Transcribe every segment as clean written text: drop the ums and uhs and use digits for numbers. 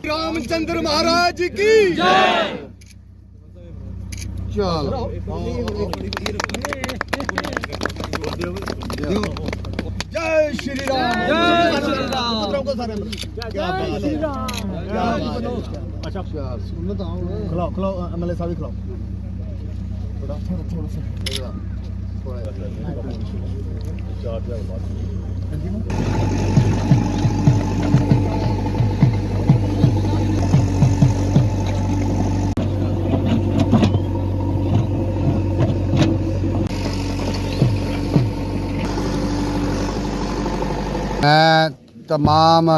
रामचंद्र महाराज की जय। चलो जय श्री राम, जय श्री राम। अच्छा खिलाओ खिलाओ, एमएलए साहब खिलाओ मैं तमाम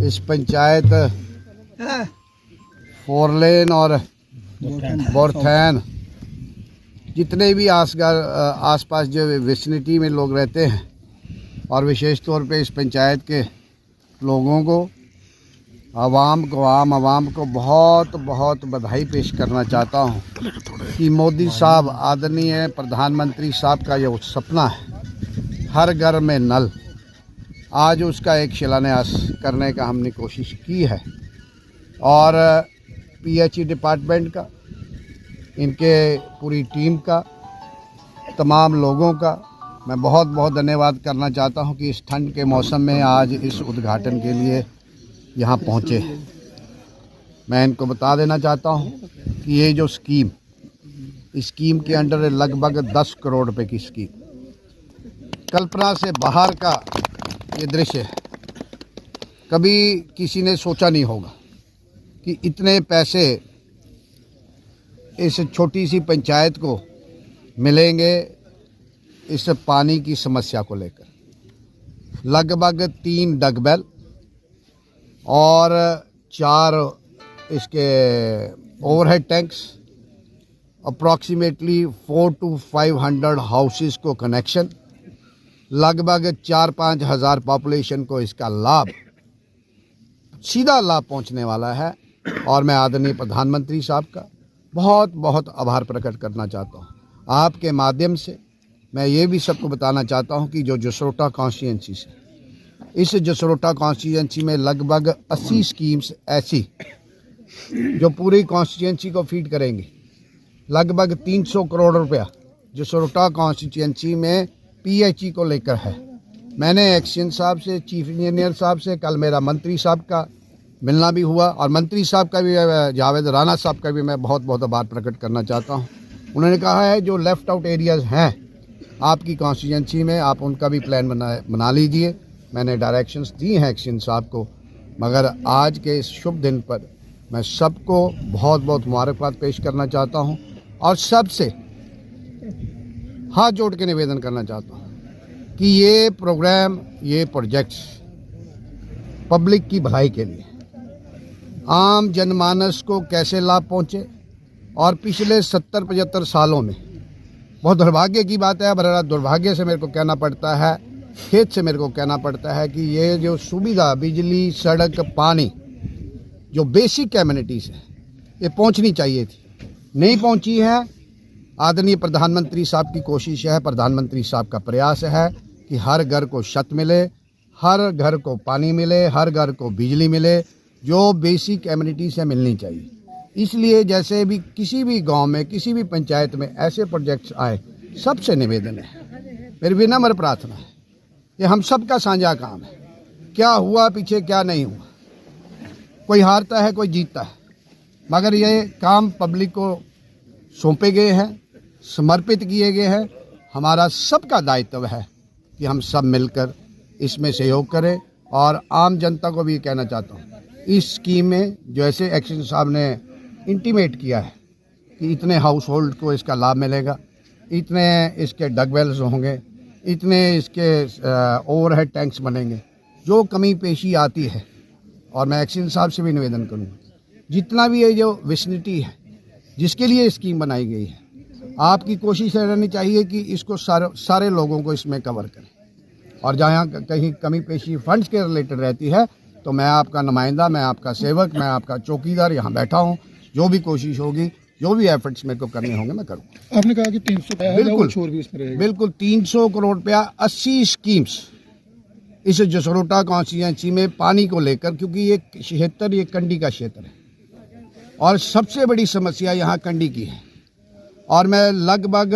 इस पंचायत फोरलेन और बोरथैन जितने भी आसपास जो विसिनिटी में लोग रहते हैं और विशेष तौर पे इस पंचायत के लोगों को, आम आवाम को बहुत बहुत बधाई पेश करना चाहता हूँ कि मोदी साहब, आदरणीय प्रधानमंत्री साहब का ये सपना है हर घर में नल, आज उसका एक शिलान्यास करने का हमने कोशिश की है। और पीएचई डिपार्टमेंट का, इनके पूरी टीम का, तमाम लोगों का मैं बहुत बहुत धन्यवाद करना चाहता हूं कि इस ठंड के मौसम में आज इस उद्घाटन के लिए यहां पहुंचे। मैं इनको बता देना चाहता हूं कि ये जो स्कीम के अंडर लगभग 10 करोड़ रुपए की स्कीम, कल्पना से बाहर का ये दृश्य है। कभी किसी ने सोचा नहीं होगा कि इतने पैसे इस छोटी सी पंचायत को मिलेंगे इस पानी की समस्या को लेकर। लगभग 3 डगबेल और 4 इसके overhead tanks, approximately 400 to 500 houses को कनेक्शन, लगभग 4-5 हज़ार पॉपुलेशन को इसका लाभ, सीधा लाभ पहुंचने वाला है। और मैं आदरणीय प्रधानमंत्री साहब का बहुत बहुत आभार प्रकट करना चाहता हूं। आपके माध्यम से मैं ये भी सबको बताना चाहता हूं कि जो जसरोटा कॉन्स्टिट्यूंसी से, इस जसरोटा कॉन्स्टिट्यूंसी में लगभग 80 स्कीम्स ऐसी जो पूरी कॉन्स्टिट्यूंसी को फीड करेंगी। लगभग 300 करोड़ रुपया जसरोटा कॉन्स्टिट्यूंसी में पीएचई को लेकर है। मैंने एक्शन साहब से, चीफ इंजीनियर साहब से, कल मेरा मंत्री साहब का मिलना भी हुआ और मंत्री साहब का भी, जावेद राणा साहब का भी मैं बहुत बहुत आभार प्रकट करना चाहता हूं। उन्होंने कहा है जो लेफ़्ट आउट एरियाज़ हैं आपकी कॉन्स्टिट्यूंसी में, आप उनका भी प्लान बना लीजिए। मैंने डायरेक्शंस दी हैं एक्शन साहब को। मगर आज के इस शुभ दिन पर मैं सबको बहुत बहुत मुबारकबाद पेश करना चाहता हूँ और सबसे हाथ जोड़ के निवेदन करना चाहता हूँ कि ये प्रोग्राम, ये प्रोजेक्ट्स पब्लिक की भलाई के लिए, आम जनमानस को कैसे लाभ पहुँचे। और पिछले 70-75 सालों में बहुत दुर्भाग्य की बात है, बड़ा दुर्भाग्य से मेरे को कहना पड़ता है, खेत से मेरे को कहना पड़ता है कि ये जो सुविधा, बिजली, सड़क, पानी, जो बेसिक एमिनिटीज़ है, ये पहुँचनी चाहिए थी, नहीं पहुँची है। आदरणीय प्रधानमंत्री साहब की कोशिश है, प्रधानमंत्री साहब का प्रयास है कि हर घर को छत मिले, हर घर को पानी मिले, हर घर को बिजली मिले, जो बेसिक एमिनिटीज़ है मिलनी चाहिए। इसलिए जैसे भी किसी भी गांव में, किसी भी पंचायत में ऐसे प्रोजेक्ट्स आए, सबसे निवेदन है, मेरी विनम्र प्रार्थना है, ये हम सब का साझा काम है। क्या हुआ पीछे, क्या नहीं हुआ, कोई हारता है, कोई जीतता है, मगर ये काम पब्लिक को सौंपे गए हैं, समर्पित किए गए हैं। हमारा सबका दायित्व है कि हम सब मिलकर इसमें सहयोग करें। और आम जनता को भी कहना चाहता हूँ, इस स्कीम में जो ऐसे एक्शन साहब ने इंटीमेट किया है कि इतने हाउस होल्ड को इसका लाभ मिलेगा, इतने इसके डगवेल्स होंगे, इतने इसके ओवरहेड टैंक्स बनेंगे, जो कमी पेशी आती है। और मैं एक्शन साहब से भी निवेदन करूँगा, जितना भी ये जो विसिनिटी है जिसके लिए स्कीम बनाई गई है, आपकी कोशिश रहनी चाहिए कि इसको सारे लोगों को इसमें कवर करें, और जहाँ कहीं कमी पेशी फंड्स के रिलेटेड रहती है तो मैं आपका नुमाइंदा, मैं आपका सेवक, मैं आपका चौकीदार यहाँ बैठा हूँ। जो भी कोशिश होगी, जो भी एफर्ट्स मेरे को करने होंगे मैं करूँगा। आपने कहा कि 300 बिल्कुल छोर भी उसमें रहेगा। बिल्कुल 300 करोड़ रुपया, 80 स्कीम्स इस जसरोटा कॉन्स्टिट्यूंसी में पानी को लेकर, क्योंकि ये क्षेत्र ये कंडी का क्षेत्र है और सबसे बड़ी समस्या यहाँ कंडी की है। और मैं लगभग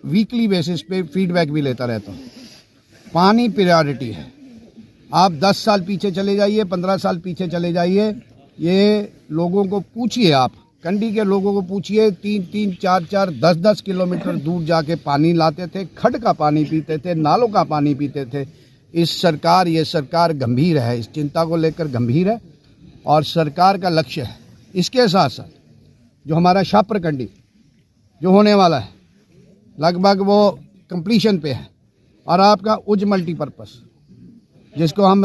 वीकली बेसिस पे फीडबैक भी लेता रहता हूँ। पानी प्रायोरिटी है। आप 10 साल पीछे चले जाइए, 15 साल पीछे चले जाइए, ये लोगों को पूछिए, आप कंडी के लोगों को पूछिए, 3-3, 4-4, 10-10 किलोमीटर दूर जाके पानी लाते थे, खड का पानी पीते थे, नालों का पानी पीते थे। ये सरकार गंभीर है, इस चिंता को लेकर गंभीर है और सरकार का लक्ष्य है। इसके साथ साथ जो हमारा शाहपुर कंडी जो होने वाला है, लगभग वो कंप्लीशन पे है, और आपका उज मल्टीपर्पस जिसको हम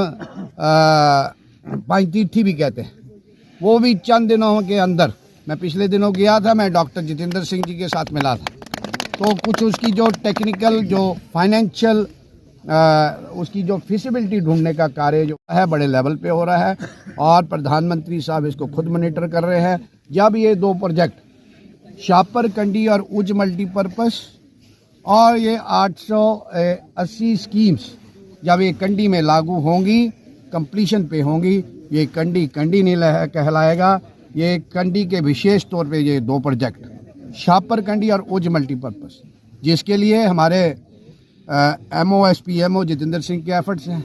पंचतीर्थी भी कहते हैं, वो भी चंद दिनों के अंदर, मैं पिछले दिनों गया था, मैं डॉक्टर जितेंद्र सिंह जी के साथ मिला था, तो कुछ उसकी जो टेक्निकल, जो फाइनेंशियल, उसकी जो फिजिबिलिटी ढूंढने का कार्य जो है बड़े लेवल पे हो रहा है, और प्रधानमंत्री साहब इसको खुद मॉनिटर कर रहे हैं। जब ये 2 प्रोजेक्ट शाहपुर कंडी और उज मल्टीपर्पस और ये 880 स्कीम्स जब ये कंडी में लागू होंगी, कंप्लीशन पे होंगी, ये कंडी नहीं कहलाएगा, ये कंडी के विशेष तौर पे ये 2 प्रोजेक्ट शाहपुर कंडी और उज मल्टीपर्पस, जिसके लिए हमारे MO जितेंद्र सिंह के एफर्ट्स हैं।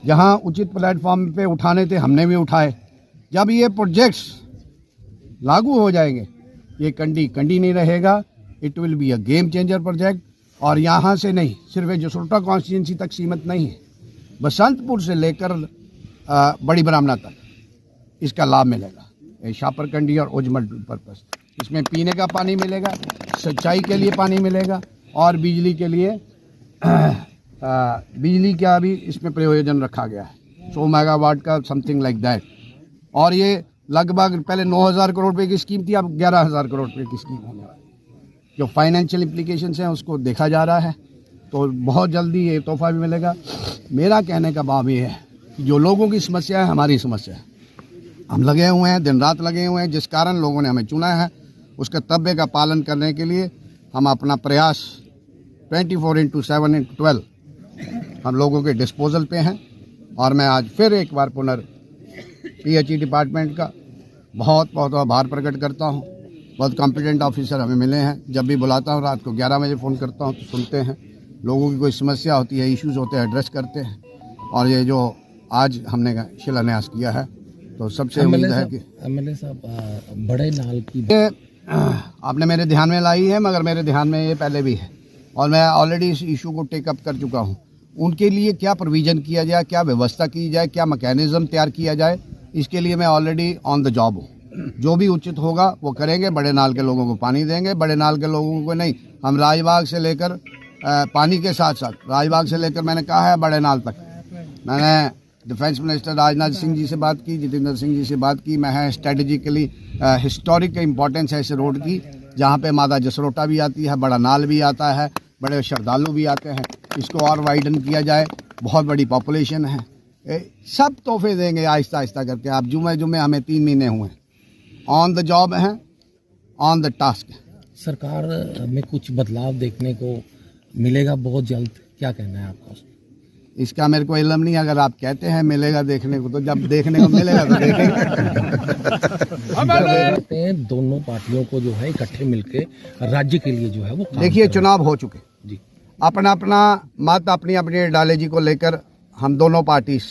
जहां उचित प्लेटफॉर्म पे उठाने थे हमने भी उठाए। जब ये प्रोजेक्ट्स लागू हो जाएंगे, ये कंडी नहीं रहेगा, it will be a game changer project. और यहाँ से नहीं, सिर्फ जसरोटा कॉन्स्टिट्यूंसी तक सीमित नहीं है, बसंतपुर से लेकर बड़ी ब्राह्मणा तक इसका लाभ मिलेगा। ये शाहपुर कंडी और उज मल्टीपर्पस, इसमें पीने का पानी मिलेगा, सिंचाई के लिए पानी मिलेगा, और बिजली के लिए बिजली का भी इसमें प्रयोजन रखा गया है, 100 मेगावाट का, समथिंग लाइक दैट। और ये लगभग पहले 9,000 करोड़ रुपए की स्कीम थी, अब 11,000 करोड़ रुपए की स्कीम होने वाली। जो फाइनेंशियल इम्प्लीकेशंस हैं उसको देखा जा रहा है, तो बहुत जल्दी ये तोहफा भी मिलेगा। मेरा कहने का भाव ये है कि जो लोगों की समस्या है हमारी समस्या है, हम लगे हुए हैं, दिन रात लगे हुए हैं, जिस कारण लोगों ने हमें चुना है, उस कर्तव्य का पालन करने के लिए हम अपना प्रयास 24/7/12 हम लोगों के डिस्पोजल पे हैं। और मैं आज फिर एक बार PHE डिपार्टमेंट का बहुत बहुत आभार प्रकट करता हूँ। बहुत कॉम्पिटेंट ऑफिसर हमें मिले हैं, जब भी बुलाता हूँ रात को 11 बजे फ़ोन करता हूँ तो सुनते हैं, लोगों की कोई समस्या होती है, इश्यूज़ होते हैं, एड्रेस करते हैं। और ये जो आज हमने शिलान्यास किया है, तो सबसे उम्मीद है कि MLA साहब बड़े नाल की आपने मेरे ध्यान में लाई है, मगर मेरे ध्यान में ये पहले भी है और मैं ऑलरेडी इस इशू को टेकअप कर चुका हूँ। उनके लिए क्या प्रोविज़न किया जाए, क्या व्यवस्था की जाए, क्या मैकेनिज़्म तैयार किया जाए, इसके लिए मैं ऑलरेडी ऑन द जॉब हूँ। जो भी उचित होगा वो करेंगे। बड़े नाल के लोगों को पानी देंगे, बड़े नाल के लोगों को नहीं। हम राजबाग से लेकर पानी के साथ साथ राजबाग से लेकर मैंने कहा है बड़े नाल तक, मैंने डिफेंस मिनिस्टर राजनाथ सिंह जी से बात की, जितेंद्र सिंह जी से बात की। मैं है स्ट्रेटेजिकली हिस्टोरिक इम्पोर्टेंस है इस रोड की, जहाँ पे माता जसरोटा भी आती है, बड़ा नाल भी आता है, बड़े श्रद्धालु भी आते हैं। इसको और वाइडन किया जाए, बहुत बड़ी पॉपुलेशन है। सब तोहफे देंगे आहिस्ता आहिस्ता करके। आप जुमे हमें 3 महीने हुए, ऑन द जॉब हैं, ऑन द टास्क। सरकार में कुछ बदलाव देखने को मिलेगा बहुत जल्द, क्या कहना है आपका? इसका मेरे को इल्म नहीं, अगर आप कहते हैं मिलेगा देखने को, तो जब देखने को मिलेगा तो देखेंगे। दोनों पार्टियों को जो है इकट्ठे मिलके राज्य के लिए जो है वो देखिए, चुनाव हो चुके जी, अपना अपना मत अपनी अपनी आइडियोलॉजी को लेकर हम दोनों पार्टीज,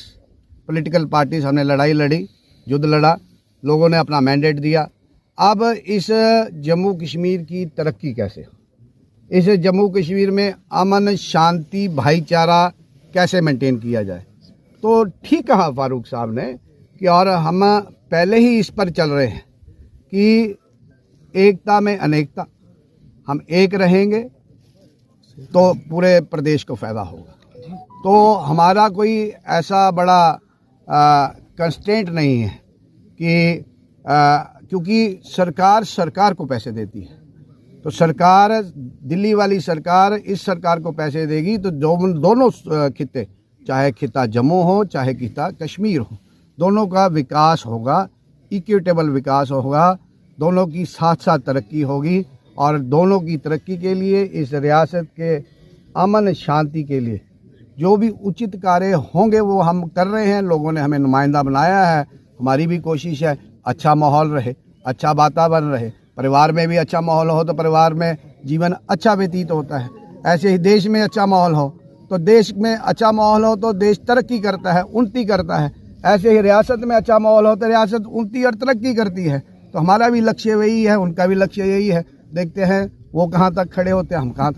पॉलिटिकल पार्टीज, हमने लड़ाई लड़ी, युद्ध लड़ा, लोगों ने अपना मैंडेट दिया। अब इस जम्मू कश्मीर की तरक्की कैसे हो, इस जम्मू कश्मीर में अमन शांति भाईचारा कैसे मेंटेन किया जाए, तो ठीक कहा फारूक साहब ने कि और हम पहले ही इस पर चल रहे हैं कि एकता में अनेकता, हम एक रहेंगे तो पूरे प्रदेश को फ़ायदा होगा। तो हमारा कोई ऐसा बड़ा कंस्ट्रेंट नहीं है कि क्योंकि सरकार को पैसे देती है, तो सरकार, दिल्ली वाली सरकार इस सरकार को पैसे देगी तो दोनों खित्ते, चाहे खिता जम्मू हो चाहे खिता कश्मीर हो, दोनों का विकास होगा, इक्विटेबल विकास होगा, दोनों की साथ साथ तरक्की होगी। और दोनों की तरक्की के लिए, इस रियासत के अमन शांति के लिए जो भी उचित कार्य होंगे वो हम कर रहे हैं। लोगों ने हमें नुमाइंदा बनाया है, हमारी भी कोशिश है अच्छा माहौल रहे, अच्छा वातावरण रहे, परिवार में भी अच्छा माहौल हो तो परिवार में जीवन अच्छा व्यतीत होता है। ऐसे ही देश में अच्छा माहौल हो तो देश में अच्छा माहौल हो तो देश तरक्की करता है, उन्नति करता है। ऐसे ही रियासत में अच्छा माहौल हो तो रियासत उन्नति और तरक्की करती है। तो हमारा भी लक्ष्य वही है, उनका भी लक्ष्य यही है। देखते हैं वो कहाँ तक खड़े होते हैं, हम कहाँ तक